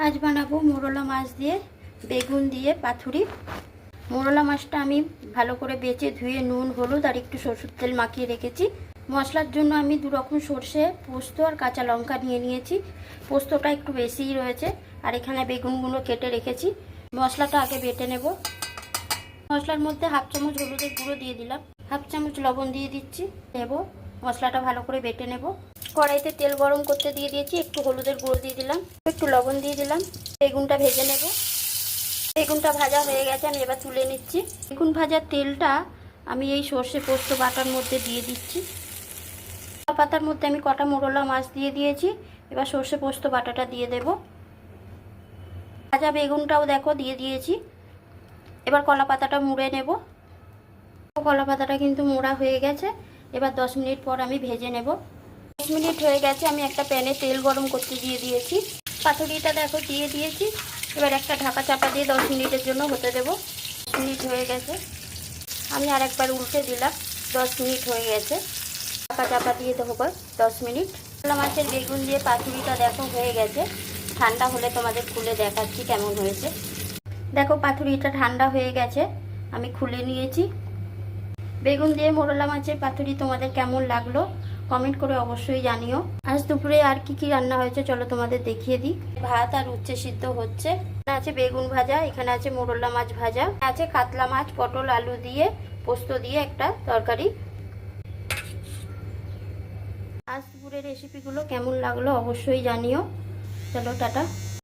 আজ বানাবো মোরলা মাছ দিয়ে বেগুন দিয়ে পাতুরি। মোরলা মাছটা আমি ভালো করে বেছে ধুয়ে নুন হলুদ আর একটু সরষের তেল মাখিয়ে রেখেছি। মশলার জন্য আমি দু রকম সর্ষে, পোস্ত আর কাঁচা লঙ্কা নিয়ে নিয়েছি। পোস্তটা একটু বেশিই রয়েছে। আর এখানে বেগুনগুলো কেটে রেখেছি। মশলাটা আগে বেটে নেব। মশলার মধ্যে হাফ চামচ হলুদের গুঁড়ো দিয়ে দিলাম, হাফ চামচ লবণ দিয়ে দিচ্ছি। মশলাটা ভালো করে বেটে নেব। কড়াইতে তেল গরম করতে দিয়ে দিয়েছি, একটু হলুদের গুঁড়ো দিয়ে দিলাম, একটু লবণ দিয়ে দিলাম। বেগুনটা ভেজে নেব। বেগুনটা ভাজা হয়ে গেছে, আমি এবার তুলে নিচ্ছি। বেগুন ভাজার তেলটা আমি এই সর্ষে পোস্ত বাটার মধ্যে দিয়ে দিচ্ছি। পাতার মধ্যে আমি কটা মোরলা মাছ দিয়ে দিয়েছি। এবার সর্ষে পোস্ত বাটাটা দিয়ে দেব। ভাজা বেগুনটাও দেখো দিয়ে দিয়েছি। এবার কলা পাতাটা মুড়ে নেব। কলা পাতাটা কিন্তু মোড়া হয়ে গেছে। এবার 10 মিনিট পর আমি ভেজে নেব। 10 মিনিট হয়ে গেছে, আমি একটা প্যানে তেল গরম করতে দিয়ে দিয়েছি। পাতুরিটা দেখো দিয়ে দিয়েছি। এবার একটা ঢাকা চাপা দিয়ে 10 মিনিটের জন্য হতে দেব। 10 মিনিট হয়ে গেছে, আমি আর একবার উল্টে দিলাম। 10 মিনিট হয়ে গেছে, ঢাকা চাপা দিয়ে দেবো 10 মিনিট। মোরলা মাছের বেগুন দিয়ে পাতুরিটা দেখো হয়ে গেছে। ঠান্ডা হলে তোমাদের খুলে দেখাচ্ছি কেমন হয়েছে। দেখো পাতুরিটা ঠান্ডা হয়ে গেছে, আমি খুলে নিয়েছি। বেগুন দিয়ে মোরলা মাছের পাতুরি তোমাদের কেমন লাগলো কমেন্ট করে অবশ্যই জানিও। আজ দুপুরে আর কি কি রান্না হয়েছে চলো তোমাদের দেখিয়ে দিই। ভাত আর উচ্ছে সিদ্ধ হচ্ছে। এখানে আছে বেগুন ভাজা, এখানে আছে মোরলা মাছ ভাজা, আছে কাতলা মাছ পটল আলু দিয়ে পোস্ত দিয়ে একটা তরকারি। আজ দুপুরের রেসিপিগুলো কেমন লাগলো অবশ্যই জানিও। চলো টাটা।